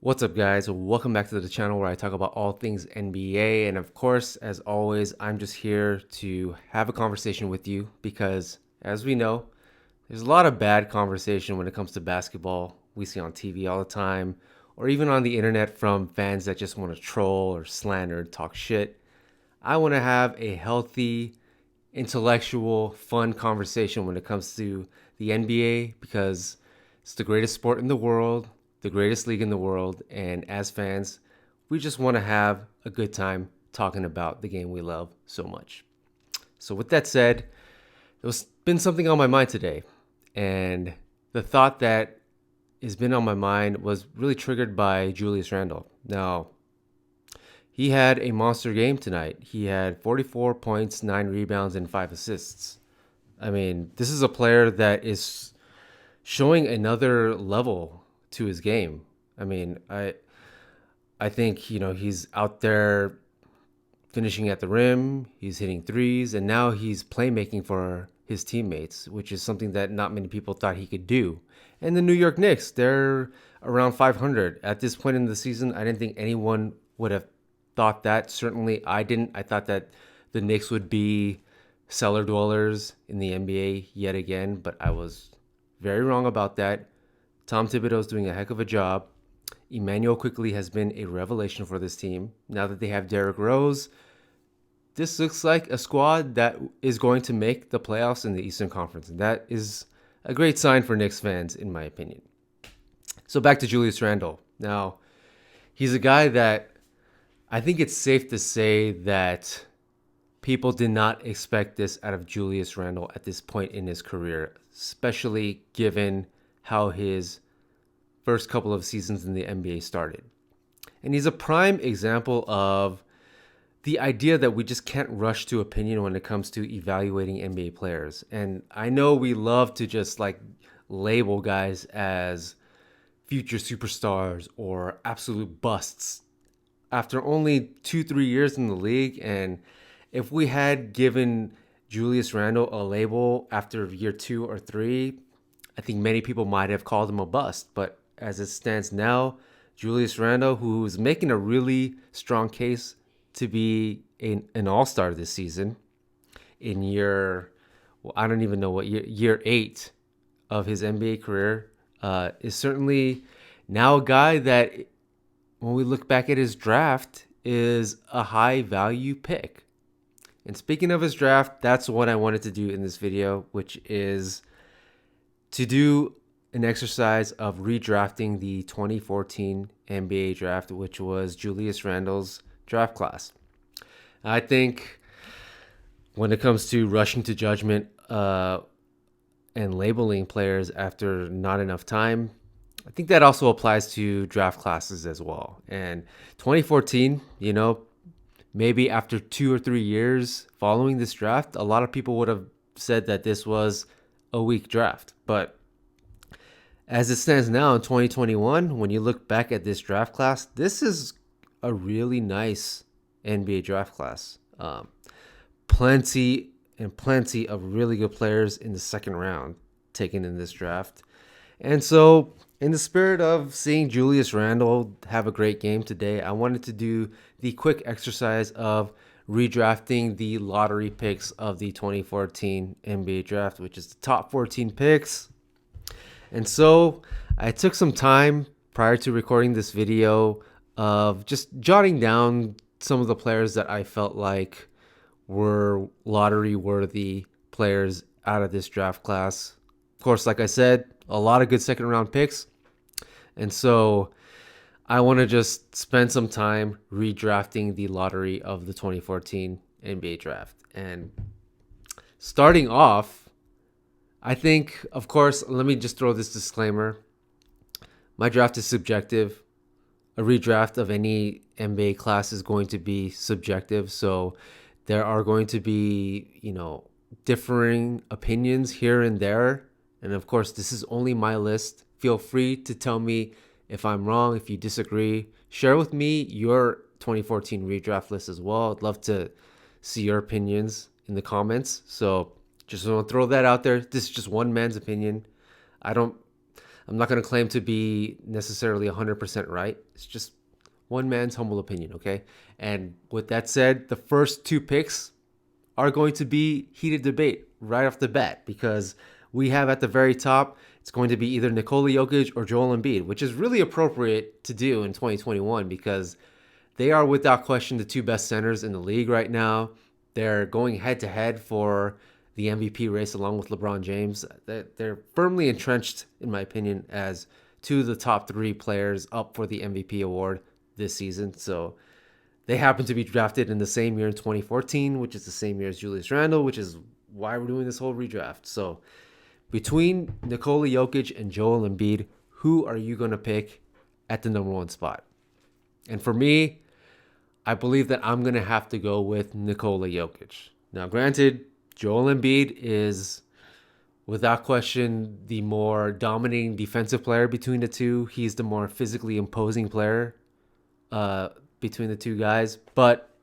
What's up, guys? Welcome back to the channel where I talk about all things NBA. And of course, as always, I'm just here to have a conversation with you because, as we know, there's a lot of bad conversation when it comes to basketball. We see on TV all the time, or even on the internet from fans that just want to troll or slander, talk shit. I want to have a healthy, intellectual, fun conversation when it comes to the NBA because it's the greatest sport in the world, the greatest league in the world, and as fans, we just want to have a good time talking about the game we love so much. So, with that said, there's been something on my mind today, and the thought that has been on my mind was really triggered by Julius Randle. Now, he had a monster game tonight. He had 44 points, 9 rebounds, and 5 assists. I mean, this is a player that is showing another level to his game. I mean, I think, he's out there finishing at the rim, he's hitting threes, and now he's playmaking for his teammates, which is something that not many people thought he could do. And the New York Knicks, they're around 500. At this point in the season, I didn't think anyone would have thought that. Certainly, I didn't. I thought that the Knicks would be cellar dwellers in the NBA yet again, but I was very wrong about that. Tom Thibodeau is doing a heck of a job. Emmanuel quickly has been a revelation for this team. Now that they have Derrick Rose, this looks like a squad that is going to make the playoffs in the Eastern Conference. And that is a great sign for Knicks fans, in my opinion. So back to Julius Randle. Now, he's a guy that I think it's safe to say that people did not expect this out of Julius Randle at this point in his career, especially given how his first couple of seasons in the NBA started. And he's a prime example of the idea that we just can't rush to opinion when it comes to evaluating NBA players. And I know we love to just label guys as future superstars or absolute busts after only 2-3 years in the league. And if we had given Julius Randle a label after year 2 or 3, I think many people might have called him a bust. But as it stands now, Julius Randle, who is making a really strong case to be an all-star this season in I don't even know what year 8 of his NBA career, is certainly now a guy that, when we look back at his draft, is a high-value pick. And speaking of his draft, that's what I wanted to do in this video, which is to do an exercise of redrafting the 2014 NBA draft, which was Julius Randle's draft class. I think when it comes to rushing to judgment and labeling players after not enough time, I think that also applies to draft classes as well. And 2014, maybe after 2 or 3 years following this draft, a lot of people would have said that this was a weak draft. But as it stands now in 2021, when you look back at this draft class, this is a really nice NBA draft class. Plenty of really good players in the second round taken in this draft. And so, in the spirit of seeing Julius Randle have a great game today, I wanted to do the quick exercise of redrafting the lottery picks of the 2014 NBA draft, which is the top 14 picks. And so I took some time prior to recording this video of just jotting down some of the players that I felt like were lottery worthy players out of this draft class. Of course, like I said, a lot of good second round picks. And so I want to just spend some time redrafting the lottery of the 2014 NBA draft. And starting off, I think, of course, let me just throw this disclaimer. My draft is subjective. A redraft of any NBA class is going to be subjective. So there are going to be, differing opinions here and there. And of course, this is only my list. Feel free to tell me if I'm wrong, if you disagree. Share with me your 2014 redraft list as well. I'd love to see your opinions in the comments. So just want to throw that out there. This is just one man's opinion. I'm I'm not going to claim to be necessarily 100% right. It's just one man's humble opinion, okay? And with that said, the first two picks are going to be heated debate right off the bat because we have at the very top, it's going to be either Nikola Jokic or Joel Embiid, which is really appropriate to do in 2021 because they are without question the two best centers in the league right now. They're going head to head for the MVP race along with LeBron James. They're firmly entrenched, in my opinion, as two of the top three players up for the MVP award this season. So they happen to be drafted in the same year in 2014, which is the same year as Julius Randle, which is why we're doing this whole redraft. So between Nikola Jokic and Joel Embiid, who are you going to pick at the number one spot? And for me, I believe that I'm going to have to go with Nikola Jokic. Now, granted, Joel Embiid is without question the more dominating defensive player between the two. He's the more physically imposing player between the two guys. But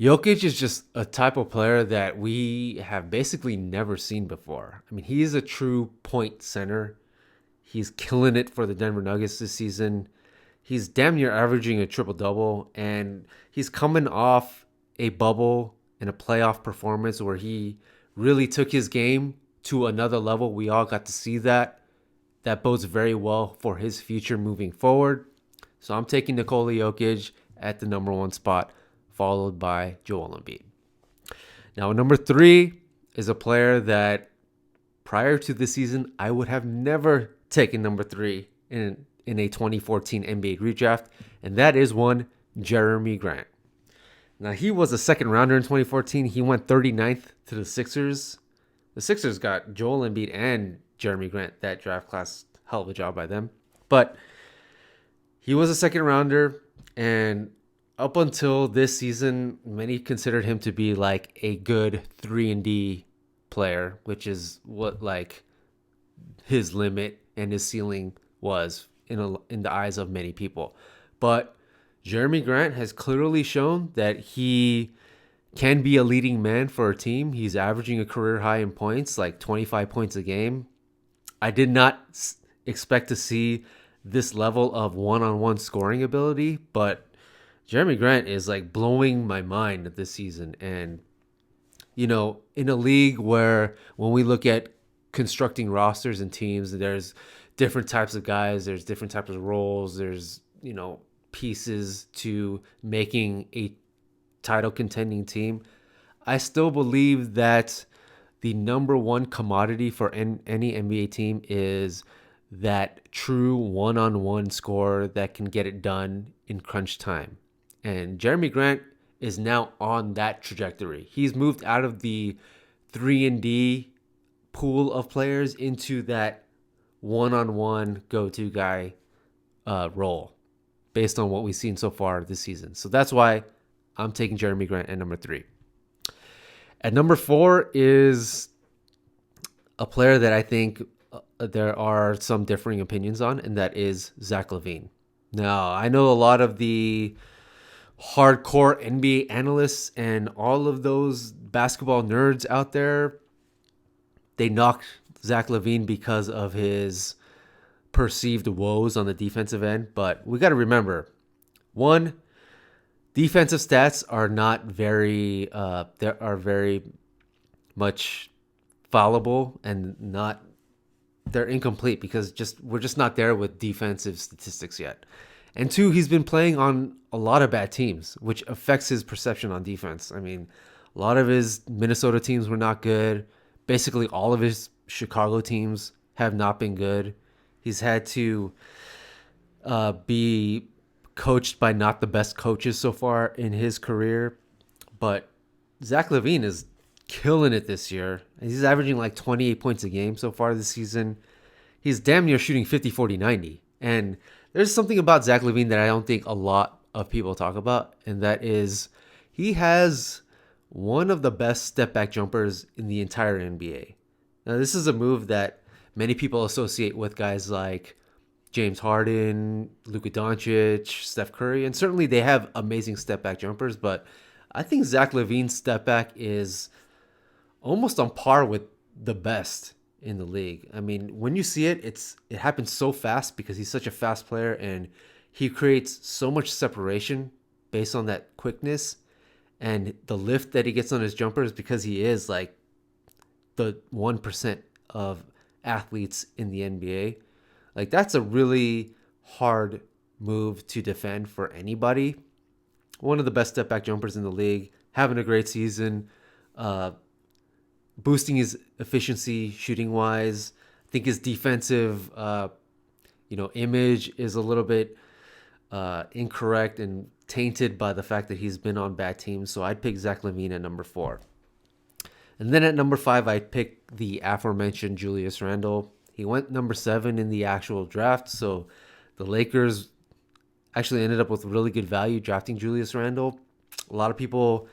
Jokic is just a type of player that we have basically never seen before. I mean, he is a true point center. He's killing it for the Denver Nuggets this season. He's damn near averaging a triple-double, and he's coming off a bubble and a playoff performance where he really took his game to another level. We all got to see that. That bodes very well for his future moving forward. So I'm taking Nikola Jokic at the number one spot, followed by Joel Embiid. Now, number three is a player that prior to this season, I would have never taken number three in a 2014 NBA redraft, and that is one Jeremy Grant. Now, he was a second rounder in 2014. He went 39th to the Sixers. The Sixers got Joel Embiid and Jeremy Grant. That draft class, hell of a job by them. But he was a second rounder, and up until this season, many considered him to be like a good 3-and-D player, which is what like his limit and his ceiling was in the eyes of many people. But Jeremy Grant has clearly shown that he can be a leading man for a team. He's averaging a career high in points, like 25 points a game. I did not expect to see this level of one-on-one scoring ability, but Jeremy Grant is like blowing my mind this season. And, you know, in a league where when we look at constructing rosters and teams, there's different types of guys, there's different types of roles, there's, you know, pieces to making a title contending team. I still believe that the number one commodity for any NBA team is that true one-on-one scorer that can get it done in crunch time. And Jeremy Grant is now on that trajectory. He's moved out of the 3-and-D pool of players into that one-on-one go-to guy role based on what we've seen so far this season. So that's why I'm taking Jeremy Grant at number three. At number four is a player that I think there are some differing opinions on, and that is Zach LaVine. Now, I know a lot of the hardcore NBA analysts and all of those basketball nerds out there, they knocked Zach LaVine because of his perceived woes on the defensive end. But we got to remember, one, defensive stats are not very, they are very much fallible and not, they're incomplete because we're just not there with defensive statistics yet. And two, he's been playing on a lot of bad teams, which affects his perception on defense. I mean, a lot of his Minnesota teams were not good. Basically, all of his Chicago teams have not been good. He's had to be coached by not the best coaches so far in his career. But Zach LaVine is killing it this year. He's averaging like 28 points a game so far this season. He's damn near shooting 50, 40, 90. And there's something about Zach LaVine that I don't think a lot of people talk about, and that is he has one of the best step back jumpers in the entire NBA. Now, this is a move that many people associate with guys like James Harden, Luka Doncic, Steph Curry, and certainly they have amazing step back jumpers, but I think Zach LaVine's step back is almost on par with the best in the league. I mean, when you see it, it happens so fast because he's such a fast player and he creates so much separation based on that quickness and the lift that he gets on his jumpers because he is like the 1% of athletes in the NBA. Like that's a really hard move to defend for anybody. One of the best step back jumpers in the league, having a great season, uh, boosting his efficiency shooting wise. I think his defensive, image is a little bit incorrect and tainted by the fact that he's been on bad teams. So I'd pick Zach LaVine at number 4. And then at number 5, I'd pick the aforementioned Julius Randle. He went number 7 in the actual draft. So the Lakers actually ended up with really good value drafting Julius Randle. A lot of people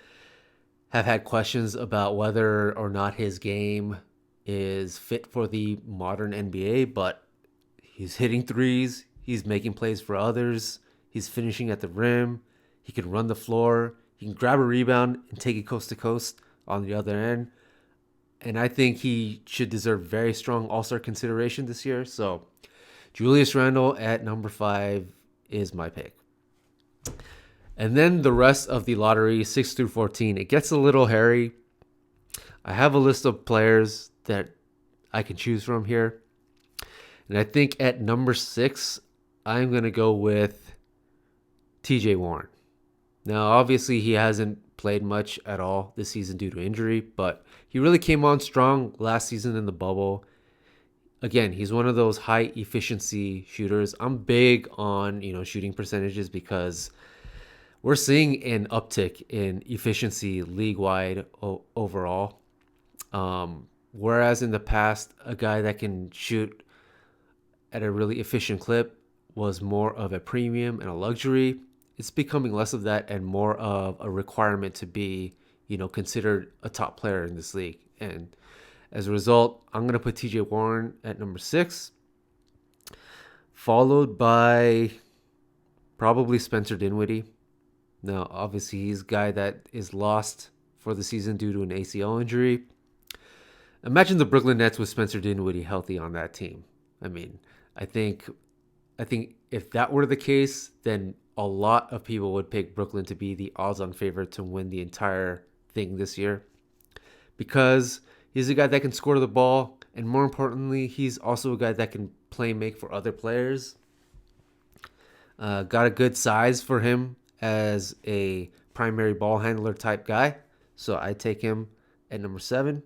have had questions about whether or not his game is fit for the modern NBA, but he's hitting threes, he's making plays for others, he's finishing at the rim, he can run the floor, he can grab a rebound and take it coast to coast on the other end. And I think he should deserve very strong All-Star consideration this year. So Julius Randle at number 5 is my pick. And then the rest of the lottery, 6 through 14, it gets a little hairy. I have a list of players that I can choose from here. And I think at number 6, I'm going to go with TJ Warren. Now, obviously, he hasn't played much at all this season due to injury, but he really came on strong last season in the bubble. Again, he's one of those high efficiency shooters. I'm big on, shooting percentages because we're seeing an uptick in efficiency league-wide overall. Whereas in the past, a guy that can shoot at a really efficient clip was more of a premium and a luxury. It's becoming less of that and more of a requirement to be, considered a top player in this league. And as a result, I'm going to put TJ Warren at number 6, followed by probably Spencer Dinwiddie. Now, obviously, he's a guy that is lost for the season due to an ACL injury. Imagine the Brooklyn Nets with Spencer Dinwiddie healthy on that team. I mean, I think if that were the case, then a lot of people would pick Brooklyn to be the odds-on favorite to win the entire thing this year because he's a guy that can score the ball, and more importantly, he's also a guy that can play make for other players. Got a good size for him as a primary ball handler type guy, so I take him at number 7.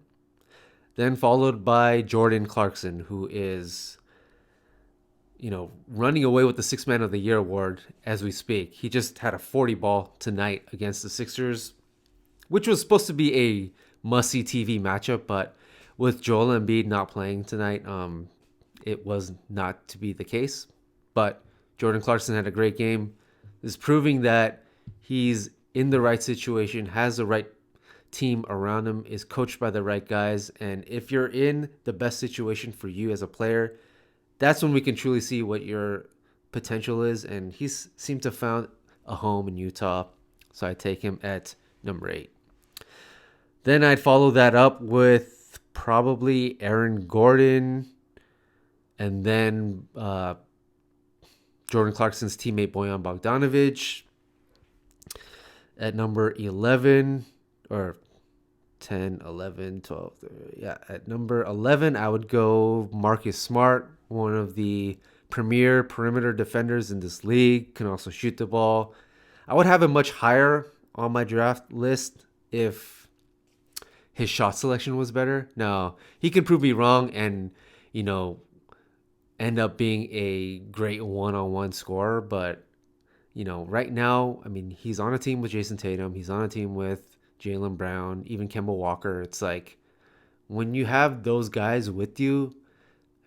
Then followed by Jordan Clarkson, who is running away with the 6th Man of the Year award as we speak. He just had a 40 ball tonight against the Sixers, which was supposed to be a must-see TV matchup, but with Joel Embiid not playing tonight, it was not to be the case. But Jordan Clarkson had a great game. This is proving that he's in the right situation, has the right team around him, is coached by the right guys, and if you're in the best situation for you as a player, that's when we can truly see what your potential is, and he's seemed to have found a home in Utah, so I take him at number 8. Then I'd follow that up with probably Aaron Gordon, and then Jordan Clarkson's teammate Bojan Bogdanovic at number 11, or 10, 11, 12. Yeah, at number 11, I would go Marcus Smart, one of the premier perimeter defenders in this league, can also shoot the ball. I would have him much higher on my draft list if his shot selection was better. Now, he can prove me wrong and, end up being a great one-on-one scorer, but, right now, I mean, he's on a team with Jason Tatum. He's on a team with Jaylen Brown, even Kemba Walker. It's like when you have those guys with you,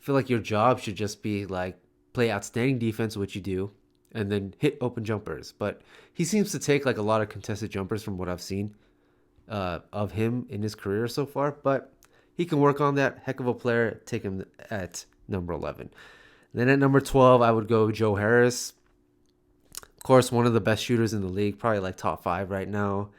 I feel like your job should just be like play outstanding defense, which you do, and then hit open jumpers. But he seems to take like a lot of contested jumpers from what I've seen of him in his career so far. But he can work on that. Heck of a player. Take him at number 11. Then at number 12, I would go Joe Harris. Of course, one of the best shooters in the league, probably like top 5 right now.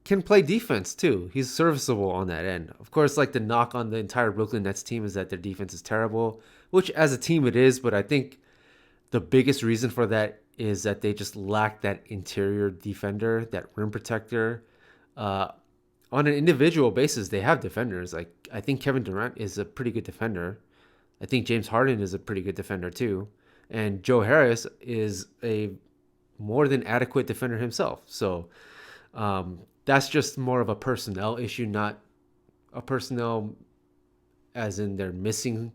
can play defense too. He's serviceable on that end. Of course, like the knock on the entire Brooklyn Nets team is that their defense is terrible, which as a team it is, but I think the biggest reason for that is that they just lack that interior defender, that rim protector. Uh, on an individual basis, they have defenders. Like I think Kevin Durant is a pretty good defender. I think James Harden is a pretty good defender too, and Joe Harris is a more than adequate defender himself. So that's just more of a personnel issue, not a personnel as in they're missing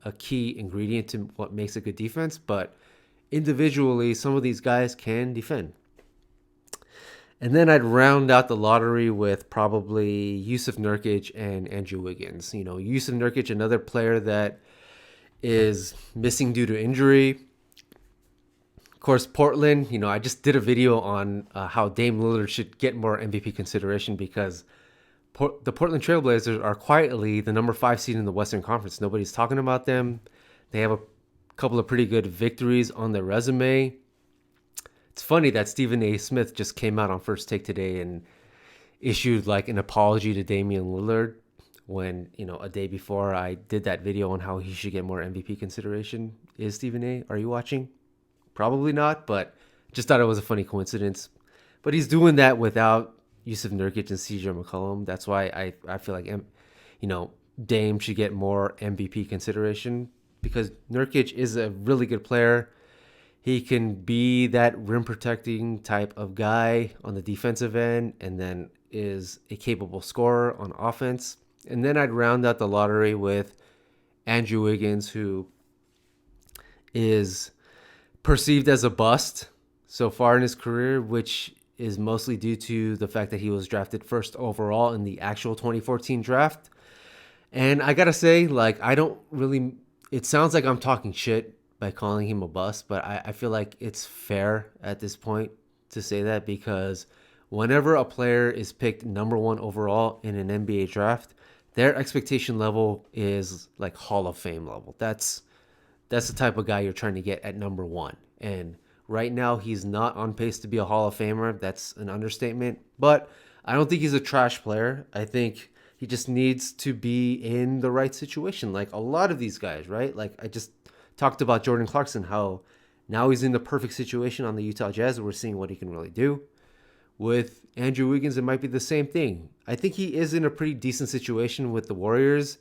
a key ingredient to what makes a good defense. But individually, some of these guys can defend. And then I'd round out the lottery with probably Yusuf Nurkic and Andrew Wiggins. You know, Yusuf Nurkic, another player that is missing due to injury. Of course, Portland, you know, I just did a video on how Dame Lillard should get more MVP consideration because the Portland Trailblazers are quietly the number 5 seed in the Western Conference. Nobody's talking about them. They have a couple of pretty good victories on their resume. It's funny that Stephen A. Smith just came out on First Take today and issued like an apology to Damian Lillard when, you know, a day before I did that video on how he should get more MVP consideration. Is Stephen A., are you watching? Probably not, but just thought it was a funny coincidence. But he's doing that without Yusuf Nurkic and CJ McCollum. That's why I feel like, you know, Dame should get more MVP consideration because Nurkic is a really good player. He can be that rim protecting type of guy on the defensive end and then is a capable scorer on offense. And then I'd round out the lottery with Andrew Wiggins, who is perceived as a bust so far in his career, which is mostly due to the fact that he was drafted first overall in the actual 2014 draft. And I gotta say, like, I don't really, it sounds like I'm talking shit by calling him a bust, but I feel like it's fair at this point to say that because whenever a player is picked number 1 overall in an NBA draft, their expectation level is like Hall of Fame level. That's the type of guy you're trying to get at number 1. And right now, he's not on pace to be a Hall of Famer. That's an understatement. But I don't think he's a trash player. I think he just needs to be in the right situation. Like a lot of these guys, right? Like I just talked about Jordan Clarkson, how now he's in the perfect situation on the Utah Jazz. We're seeing what he can really do. With Andrew Wiggins, it might be the same thing. I think he is in a pretty decent situation with the Warriors.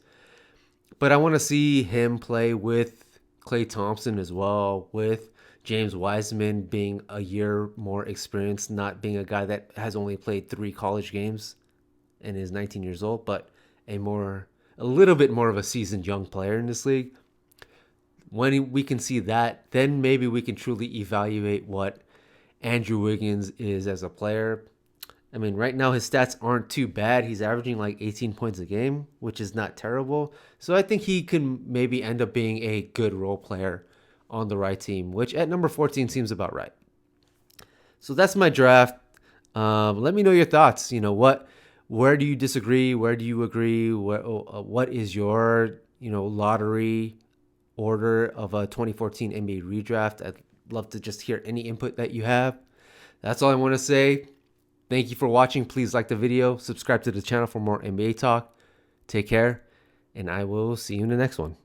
But I want to see him play with Klay Thompson as well, with James Wiseman being a year more experienced, not being a guy that has only played 3 college games and is 19 years old, but a little bit more of a seasoned young player in this league. When we can see that, then maybe we can truly evaluate what Andrew Wiggins is as a player. I mean, right now his stats aren't too bad. He's averaging like 18 points a game, which is not terrible. So I think he can maybe end up being a good role player on the right team, which at number 14 seems about right. So that's my draft. Let me know your thoughts. You know, where do you disagree? Where do you agree? What is your, you know, lottery order of a 2014 NBA redraft? I'd love to just hear any input that you have. That's all I want to say. Thank you for watching. Please like the video, subscribe to the channel for more NBA talk. Take care, and I will see you in the next one.